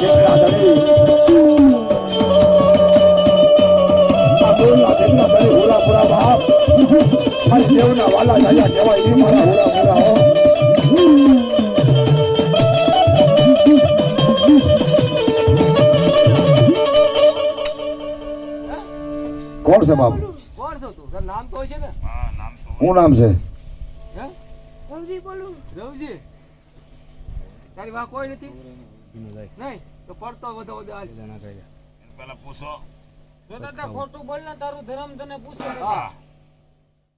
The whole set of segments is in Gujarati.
દેખડા દળી આ બોલના દેખડા દળી હોલા પૂરા બાપ મારી દેવના વાલા જાયા કહેવાય ઈ મારા હોલા પૂરા હો કોણ છે બાપ કોણ છો તું તારું નામ તો છે ને હા નામ તો શું નામ છે હે રવજી બોલું રવજી તારી વાહ કોઈ નથી નહીં તો પડતો વધો વધો હાલ પેલા પૂછો જો દાદા ખોટું બોલ ને તારું ધર્મ તને પૂછે કે હા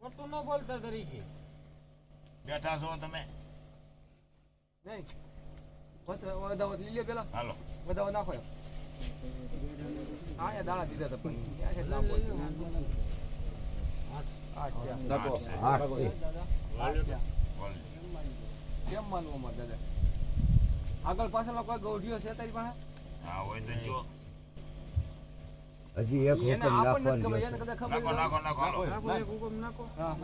ખોટું ન બોલતા તરીકે બેઠા છો તમે નહીં બસ વધો વધો લીલ્યો પેલા હાલો વધો વધો નાખો હા યા દાણા દીધા તો પણ ક્યાં છે નામ બોલ બોલ કેમ માનવું અમાર દાદા આગળ પાછળ કોઈ ગૌઢીઓ છે તારી પાસે હા હોય તો જો હજી એક એને હુકમ આપણને જ નાખવાનો ખબર એને કદાચ ખબર નાખો નાખો નાખો હાલો નાખો એક હુકમ નાખો હા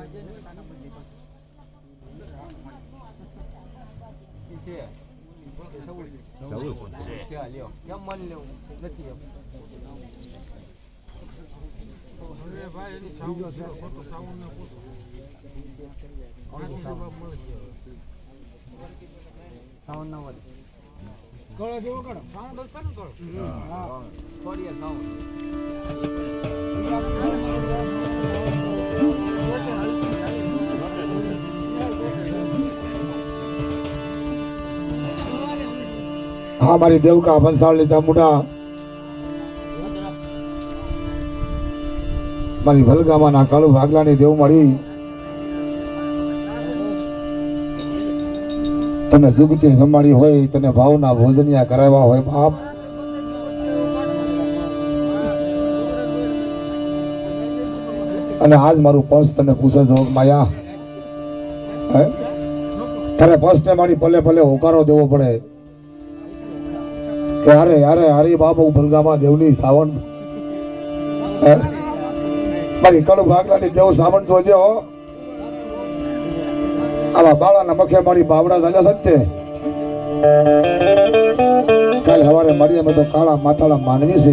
ઈ છે એવું જ છે ક્યાં લ્યો કેમ મન લેવું નથી એમ હવે ભાઈ એની સાઉન્ડ છે ખોટું સાઉન્ડ ને પૂછો આથી જવાબ મળે છે સાઉન્ડ ના વધે કળો જેવો કળો સાઉન્ડ હશે ને કળો હા થોડી સાઉન્ડ હા મારી દેવકા વંશાવલી ચામુંડા મારી ભલગામાના કાળુ ભાગલાની દેવ મળી તને સુગતી સંભાળી હોય તને ભાવના ભોજનિયા કરાવ્યા હોય બાપ અને આજ મારું પંચ તને પૂછે છે માયા હે તારે પંચ ને મારી ભલે ભલે હોકારો દેવો પડે કે અરે અરે હરી બાબુ ભલગામા દેવની સાવણ હે મારી કળુ ભાગલાની દેવ સાવણ જોજે હો આવા બાળાના મખે મારી બાવડા ચાલ્યા સત્ય કાલ સવારે મળીએ મેં તો કાળા માથાળા માનવી છે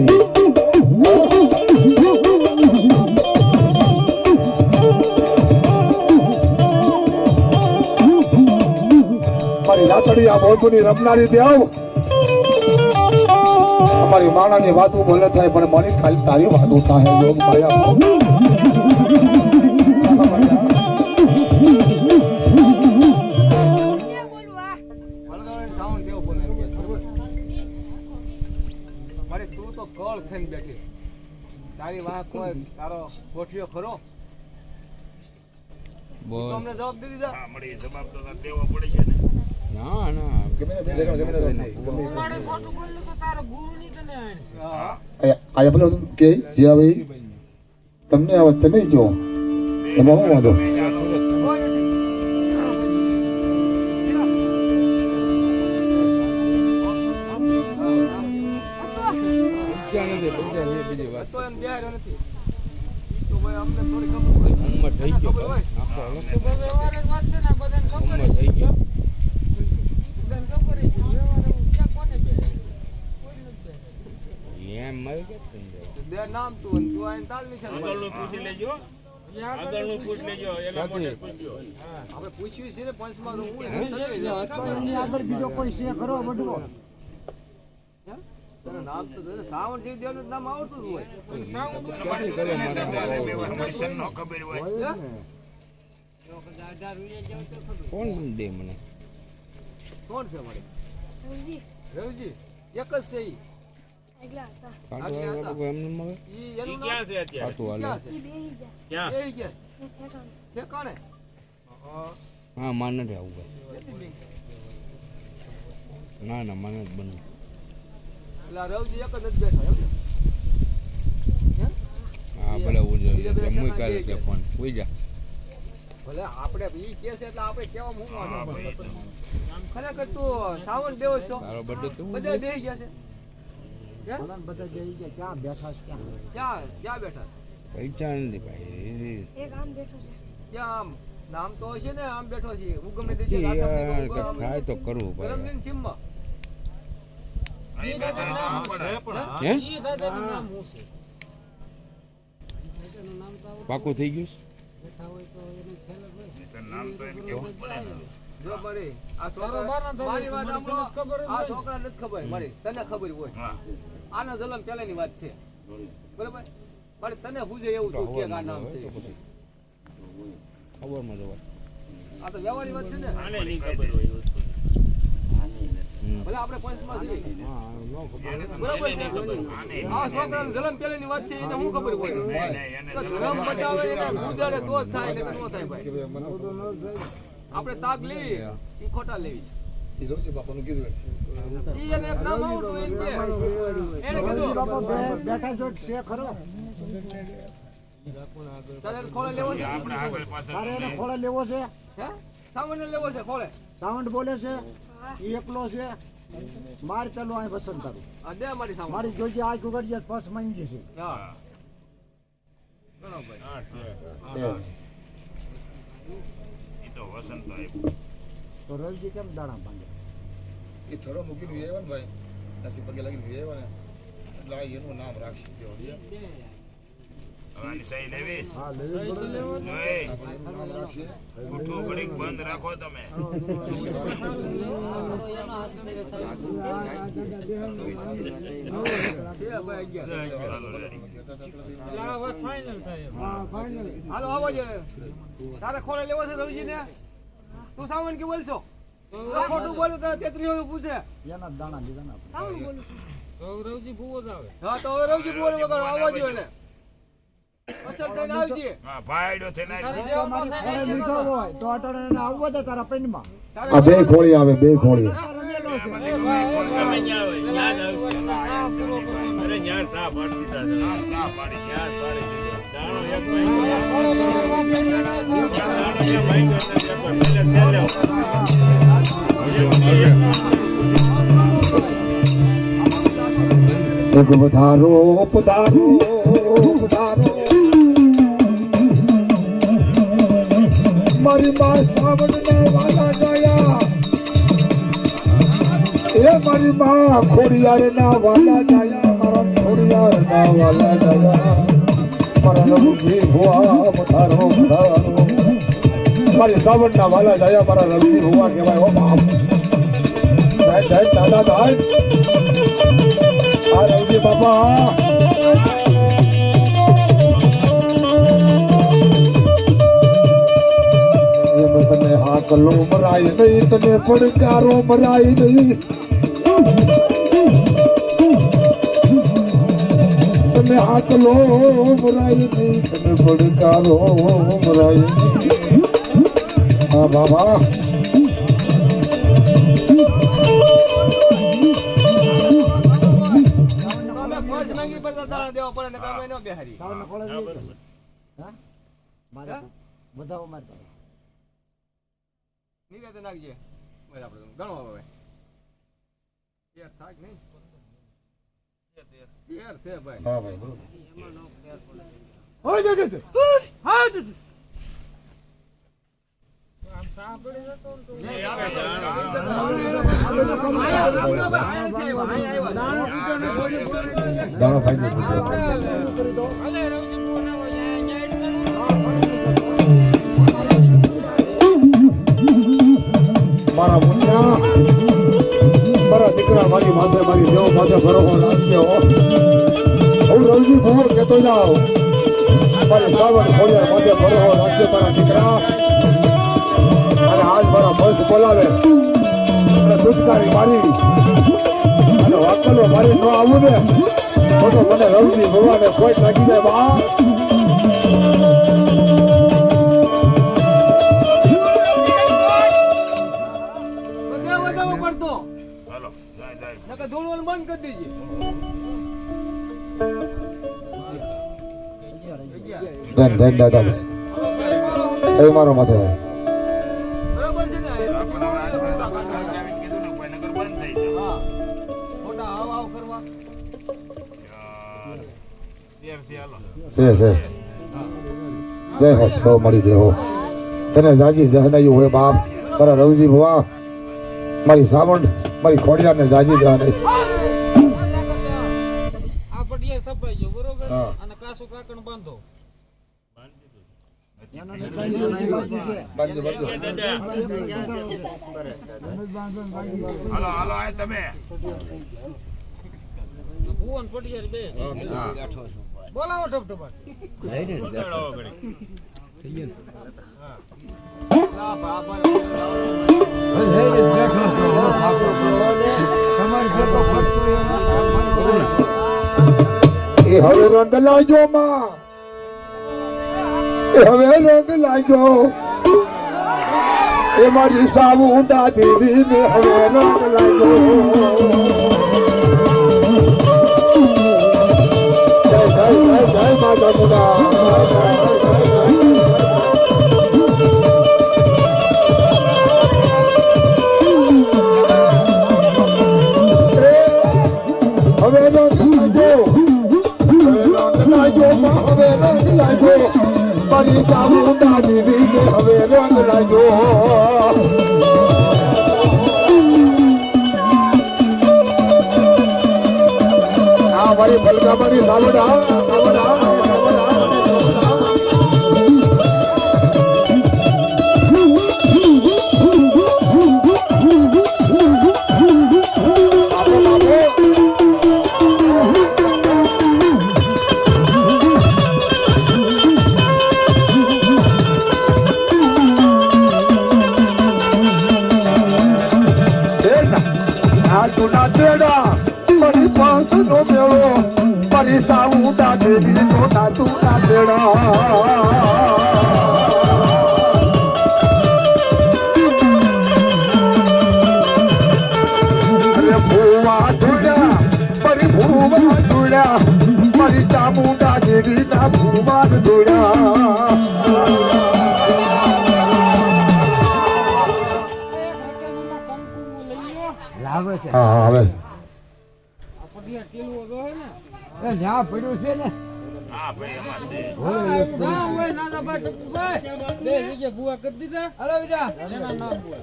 મારી રાતડી આ બોધુની રમનારી દેવ અમારી માણાની વાતો ભલે થાય પણ મારી ખાલી તારી વાતો થાય યોગ માયા સાઉન્ડ દેવો બોલે મારે તું તો કળ થઈને બેઠી તારી વાહ કોઈ તારો ગોઠિયો ખરો બોલ તમને જવાબ દઈ દીધા હા મળી જવાબ તો તાર દેવો પડે છે ને ના ના મારે ખોટું બોલ્યું તો તારો ગુરુ ની તને આણ છે હા આયા પેલો કે જે ભાઈ તમને આવે તમે જો એમાં હું વાંધો કોઈ નથી બીજી વાત તો એમ દેહાર્યો નથી તો ભાઈ અમને થોડી ખબર હોય ઉંમર થઈ ગયો ખબર હોય નાખો તો વ્યવહાર જ વાત છે ને બધાને ખબર ઉંમર થઈ ગયો બધાને ખબર છે વ્યવહાર ક્યાં કોને બે કોઈ નથી બે એમ મરી ગયા દે નામ તું અને તું આઈને તાલ નિશાન માર. આગળનું પૂછી લેજો આગળનું પૂછ લેજો એના માટે પૂછજો આપણે પૂછ્યું છે ને પંચમાં તો હું આગળ બીજો કોઈ છે ખરો બડવો તને નામ તો દે સાવણ જેવી દેવનું જ નામ આવડતું જ હોય અમારી તને ન ખબર હોય કોણ દે મને કોણ છે અમારે રવજી રવિજી એક જ છે ઈ આગલા હતા કાટો બાબુ એમને મળે ઈ એનું ઈ નામ ક્યાં છે અત્યારે કાટો હાલે ક્યાં છે ઈ બેહી ગયા ક્યાં એ ગયા હું ઠેકાણે ઠેકાણે હા માન નથી આવું ભાઈ કેટલી લીક? ના ના મને જ બનવું એટલે આ રવજી એક જ બેઠા એમ ને? હે? હા ભલે ઉજો મુઈ કરે તે ફોન ઉઈ જા ભલે આપણે ઈ કે છે એટલે આપણે કેવા હું વાંધો ખરેખર તું સાવણ દેવો છો તારો બર્થડે તું બધા બેહી ગયા છે હે? બધા જઈ ગયા ક્યાં બેઠા છે ક્યાં ક્યાં બેઠા પૈસા નથી ભાઈ એક આમ બેઠો છે ક્યાં આમ નામ તો હશે ને આમ બેઠો છે હું ગમે તે છે યાર કે થાય તો કરવું ગરમ ભાઈ લઈને ચીમમાં ઈ દાદાનું નામ હે ઈ દાદાનું નામ હું છે પાકું થઈ ગયું જો બળી, આ તારો છોકરા- બારનો થયો, મારી વાત મને સાંભળો. ખબર જ આ હોય. છોકરાને નથી ખબર મારી, તને ખબર હોય. આનો જન્મ પહેલાની વાત છે, બરાબર? મારી તને પૂછે એવું તું કે આ નામ છે. ખબરમાં જવાય આ તો વ્યવહારની વાત છે ને. આને નહીં ખબર હોય વસ્તુ. ભલે આપણે પંચમાં જઈએ. બરાબર છે? આ છોકરાનો જન્મ પહેલાની વાત છે, એને શું ખબર હોય? તો ધર્મ બચાવે એને ગુજારે તો જ થાય, નહીંતર ન થાય ભાઈ. આપણે તાક લેવી ઈ ખોટા લેવી. ઈ એને એક નામ આવડતું હોય ને એને કીધું તારે એને ખોળે લેવો છે? આપણે આગળ પાછળ હે? સામાન્ય લેવો છે ખોળે? સાઉન્ડ બોલે છે ઈ એકલો છે માર ચાલો અહીં પસંદ કરું આ દે મારી સામે. મારી જોજે આ ગુગડિયા પસ માંગી છે હા. ગણો ભાઈ. ઈ તો વસંત આવ્યો. તો રવજી કેમ દાણા ભાંગે એ થોડો મૂકીને આવ્યો ને ભાઈ, નથી પગે લાગીને આવ્યો ને એટલે આ એનું નામ રાખશે દેવો હવે આની સહી લેવીશ. હા લેવી પડે ને. ઓય, એનું નામ રાખશે. ઉઠો ઘડીક બંધ રાખો તમે. છે ભાઈ 11. ચાલો રેડી. એટલે આ વાત ફાઇનલ થાય એમ. હા ફાઇનલ હાલો આવો છે. તારે ખોળે લેવો છે રવજીને? તું સાવન કે બોલશો? તો ખોટું બોલે તો 33 પૂછે. એના જ દાણા લીધા ને આપણે. સાઉન્ડ બોલું છું. તો રવજી ભૂવો જ આવે હા તો હવે રવજી બોલે વગર આવવા જોઈએ ને. અસર થઈને આવજે. હા, ભાઈડો થઈને તારે આવી. જેવો મારી માથે ખોળે લીધો હોય તો અટાણે એને આવવા દે તારા પેનમાં તારે આ બે ખોળી આવે, બે ખોળી. રમેલો છે ગમે ત્યાં હોય, ત્યાં જ આવશે. અરે, ત્યાં સા પાડી દીધા છે. હા, સા પાડી, ત્યાં જ પાડી દીધા. દાણો એક ભાઈ દાણો એક ભાઈ એક પધારો પધારો પધારો મારી માં સાવણને વાલા ગયા, એ મારી માં ખોડિયાર ના વાલા ગયા, મારા ખોડિયાર ના વાલા ગયા, મારા રઘુજી ભુવા પધારો પધારો મારી સાવણ ના વાલા ગયા, મારા રઘુજી ભુવા કહેવાય. ઓ બાપ સાહેબ સાહેબ દાદા સાહેબ આ રવજી બાપા એમ તને હાકલો મરાય નહીં, તને પડકારો મરાય નહીં, તને હાકલો મરાય નહીં, તને પડકારો મરાય નહીં. હા બાબા તમે પાંચ માંગી પડતા દાણા દેવા પડે ને તમે ન બેહારી. સાવણ ખોળે લીધો હા મારે હા? બધાઓ મારે પાસે. નિરાતે નાખજે. બસ આપણે ગણો હવે. 13 થાક નહીં. 13 છે ભાઈ. હા ભાઈ બરોબર. ઓય જો જો હા તો આમ સાહ પડી જતો ને તો નહીં, આપણે આયા આપણે ભાઈ, આયા નથી આવ્યા, આયા આવ્યા. દાણો ખાઈ જતો. કરી દો અલે રવજી ભૂવો ના હોય ન્યાય જ મારા મુન્ના મારા દીકરા મારી માથે મારી દેવ માથે ભરોસો રાખજો. હું રવજી ભૂવો કહેતો જાઉં, મારી સાવણ ખોડિયાર માથે ભરોસો રાખજો મારા દીકરા. અને આજ મારા બસ બોલાવે અને દુષ્કારી મારી અને વાકલો મારી ન આવું ને તો મને રવજી ભૂવાને ખોટ લાગી જાય બા. બધા વધાવો પડતો હાલો, જાય, જાય. નકર ધોળવાનું બંધ કરી દેજે. 11. ધન ધન દાદા ભાઈ સહી મારો માથે ભાઈ. બરાબર છે ને? આપણે હવે આગળ આવીને કીધું ને, કોઈ નગર બંધ થઈ જાય. હા. ખોટા હાવ હાવ કરવા. યાર, ત્યારથી હાલો. છે જય હો છો મળી જય હો. તને જાજી જહનાયું હોય બાપ મારા રવજી ભુવા, મારી સાવણ મારી ખોડિયારને જાજી જહનાઈ. થપાઈ ગયો બરોબર હા. અને કાસું કાકણ બાંધો બાંધો બાંધો હાલો હાલો આ તમે ભુવન પટિયાર બે બોલાવો ઠપઠપાટ ઉતાળો ઘડી. એ હવે રંગ લાગ્યો માં એ હવે રંગ લાગ્યો એ મારી સાવ ઊંડા દેવી ને હવે રંગ લાગ્યો જય જય જય જય માતા મુડા હવે રંગ લાગ્યો હવે રંગ લાગ્યો મારી સામુ ડાલી ને હવે રંગ લાગ્યો આ મારી બલકામાની સાલુડા મારી પાંચ નો મેળો મારી સામુ ડાલી નો નાતું નાતેડા ભૂવા ધૂળ્યા મારી ભૂવા ધૂળ્યા મારી ચામુંડા દેવી ના ભૂવા ધૂળ્યા લાવે છે હા આવે આ પટિયાર ટેલુઓ જો હે ને એ ન્યા પડ્યું છે ને હા ભાઈ એમાં છે ના હોય નાના બા ટપુભાઈ બે જગ્યા ભુવા કરી દીધા અરે બીજા એના નામ બોલ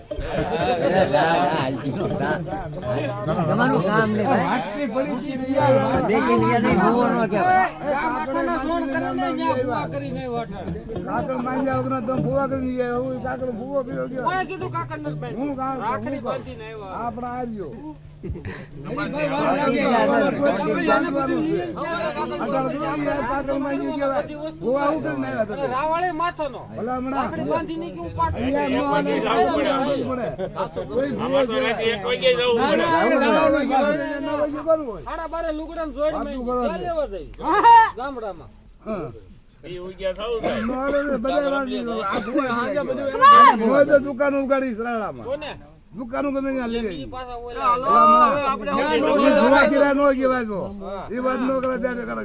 તમારું કામ ને વાટકી પડી છે બિયા દેખી ને યાદ ભૂવો નો કહેવાય કામ આખાના ફોન કરીને ન્યા ભુવા કરીને વાટાડે કાકડ માંગ્યા વગર તો ભૂવા કરી જાય હું કાકડ ભૂવો કર્યો ગયો કોણે કીધું કાકડ નથી બાંધી હું કામ રાખડી બાંધીને આવ્યા આપણા આવ્યો કાકડ માંગ્યું કહેવાય ભૂવા હું કરીને આવ્યા હતા રાવળે માથો નો ભલા હમણાં રાખડી બાંધીને કેવું પાટ આમાં તો રાતે 1 વાગે જવું પડે આડા બારે લુગડા જોડી મેં ક્યાં લેવા જઈ ગામડામાં ઈ ઉગ્યા થાવ દુકાન ઉગાડી સરાળામાં કોને દુકાન ગમે ત્યાં લઈ ઈ ગઈ પાછા ઓલા આપણે નો કહેવાય તો એ વાત નો કરે ત્યારે કરે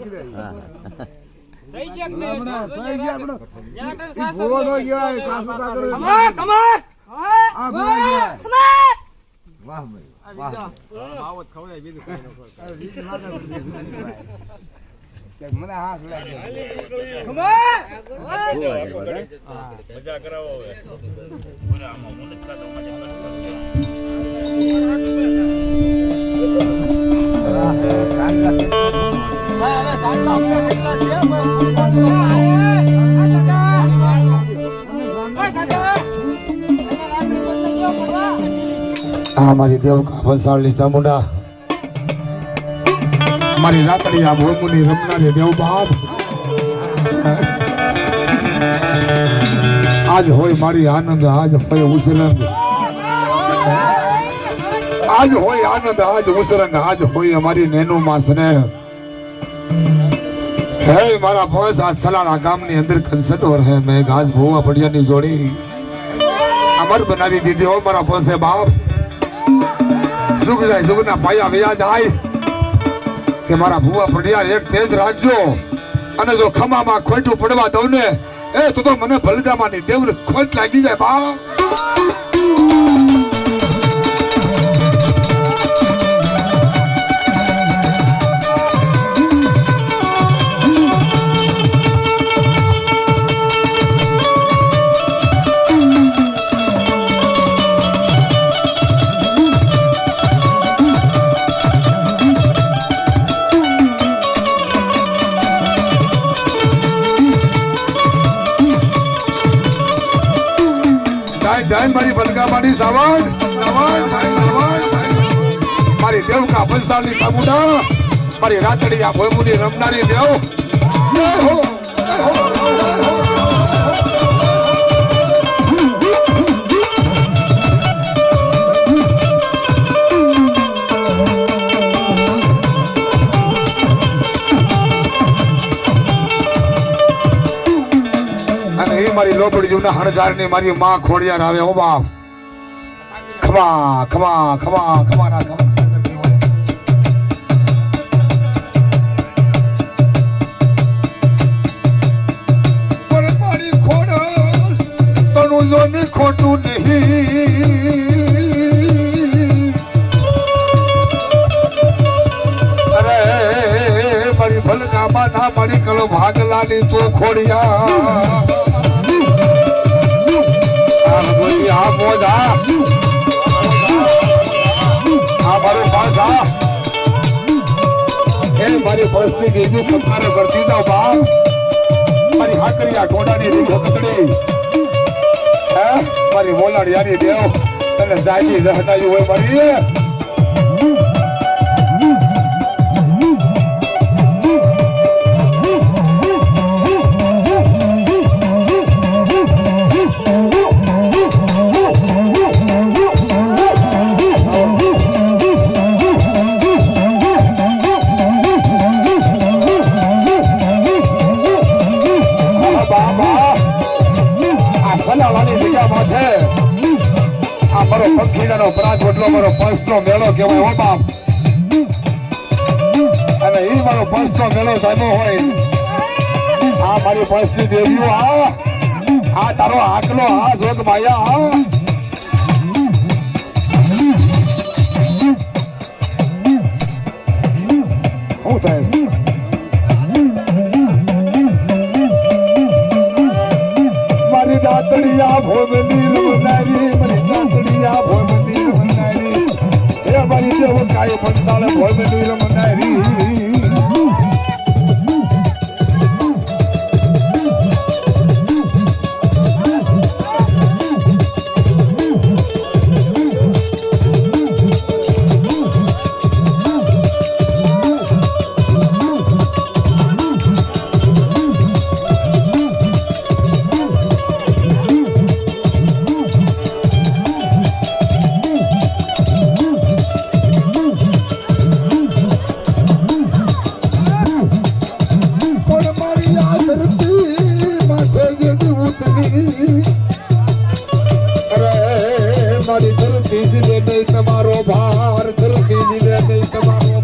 થઈ ગયા ને થઈ ગયા આપણો યાર સાસા ભૂવો નો કહેવાય કાસુ કાકડ આ ભૂવો કહેવાય વાહ ભાઈ વાહ મને હાથ લાગ્યો મજા કરાવો હવે બોલે આમાં મુનકા તો મજા આ મારી દેવકા વસાળની ચામુંડા મારી રાતડી આ ભોમુની રમનારી દેવ બાપ આજ હોય મારી આનંદ આજ હોય ઉસરંગ આજ હોય આનંદ આજ ઉસરંગ આજ હોય અમારી નેનું માં સ્નેહ હે મારા ભોસ આ સલાણા ગામની અંદર કંસટોર હે મેં ઘાસ ભૂવા પડિયાની જોડી અમર બનાવી દીધી હો મારા ભોસે બાપ જુગ જાય જુગના પાયા વ્યા જાય કે મારા ભૂવા પડિયાર એક તેજ રાખજો અને જો ખમામાં ખોટું પડવા દઉં ને એ તો મને ભલજામાની દેવને ખોટ લાગી જાય બા ધ્યાન મારી બલકામાની સાવણ મારી દેવકા બંસાલની સામુડા મારી રાતડિયા ભોયમુની રમનારી દેવ જય હો જય હો મારી લોબડી જુના હણગાર ની મારી માં ખોડિયાર આવે ઓ બાપ ખમા ખમા ખમા ખમા ના ખમા કરતી હોય પર મારી ખોડ તણું જો ને ખોટું નહીં અરે મારી ભલકામાં ના મારી કલો ભાગલાની તું ખોડિયા આ મોજા આ મારો પાસા એ મારી પરિસ્થિતિ કીધું કપારો કરતી જાવ બાપ મારી હાકરિયા ટોડાની રીંગો કતડી હે મારી મોલાડિયાની દેવ તને જાજી જહનાઈ હોય મારી પંખીડાનો પરાજ વડલો મારો પંચનો મેળો કહેવાય હો બાપ અને એ મારો પંચનો મેળો સાહેબ હોય આ મારી પંચની દેવીઓ આ તારો આકલો આ જોગ માયા શું થાય છે મારી દાતડિયા ભોગની રોનારી મારી દાતડિયા ભોગની રોનારી હે મારી દેવ કાય પંસાળ ભોગની રોનારી તમારો ભાર ધરતી જીવે નહીં તમારો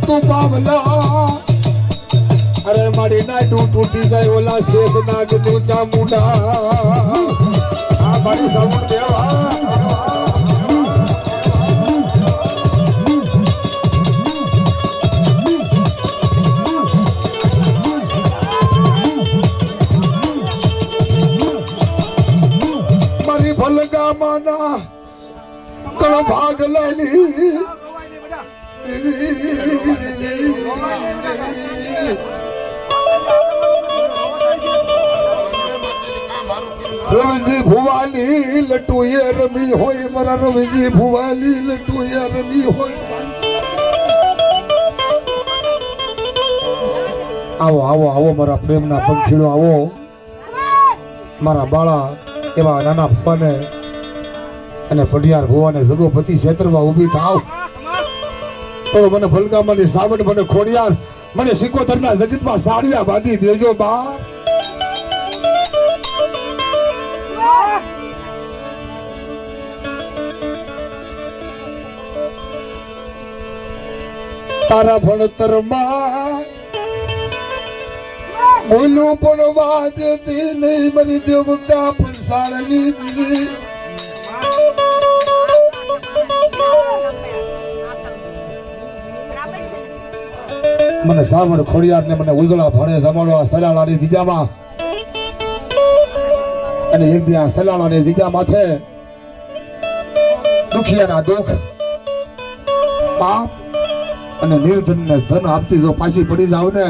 તું બાવલા અરે મારી નાડું તૂટી જાય ઓલા શેષ નાગ નું ચામુંડા આ મારી સામું દેવા ભલગામાના કણ ભાગ લાલી રવિજી ભુવાલી લટુએ રમી હોય મારા રવિજી ભુવાલી લટુએ રમી હોય આવો આવો આવો મારા પ્રેમના પંખીડો આવો મારા બાળા એવા નાના પપ્પાને અને પઢિયાર ભુવાને જગોપતિ ક્ષેત્રમાં ઊભી થાવ તો મને ભલગામાની સાવડ મને ખોડિયાર મને સિકોતરના જગતમાં સાડિયા બાંધી દેજો બા તારા ભણતરમાં બોલું પણ વાજતી નહીં મારી દેવકા પંસાળની મને સાવણ ખોડિયાર ને મને ઉજળા ફળે જમાડવા સલાળાની જીજામાં અને એક દી આ સલાળાની જીજા માથે દુખિયાના દુઃખ પાપ અને નિર્ધનને ધન આપતી જો પાછી પડી જાવ ને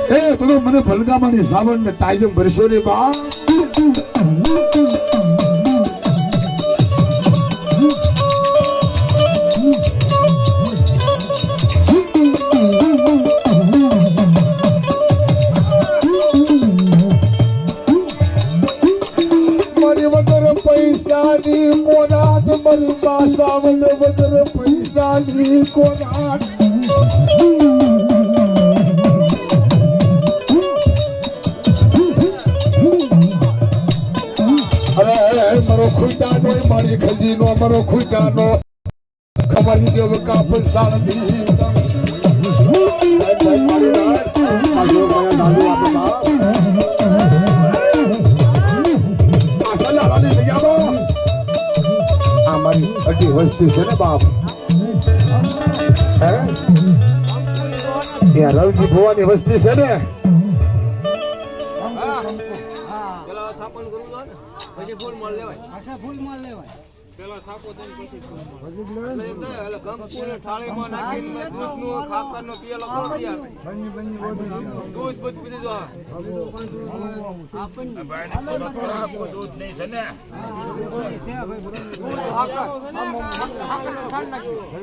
એ તમે મને ભલગામાની સાવણ ને તાઈજમ ભરશો ને બા મારી વગર પૈસાની કોનાટ મારી બા સાવણ વગર પૈસાની કોનાટ મારો ખુદાનો મારી ખજીનો મારો ખુદાનો ખબર દેવ કાપ સાલની આ મારી અઢી વસ્તી છે ને બાપ હે ત્યાં રવજી ભુવાની વસ્તી છે ને પેલા સ્થાપન કરવું હોય ને પછી ફૂલ માલ લેવાય પાછા ફૂલ માલ લેવાય પેલા થાપો થઈને પછી ફૂલ માલ એટલે કંકુને થાળીમાં નાખીને દૂધનું ખાકરનો પિયાલો કરો તૈયાર દૂધ બધ પી દીધું દૂધ નહીં છે ને ખાકર ખાંડ નાખ્યું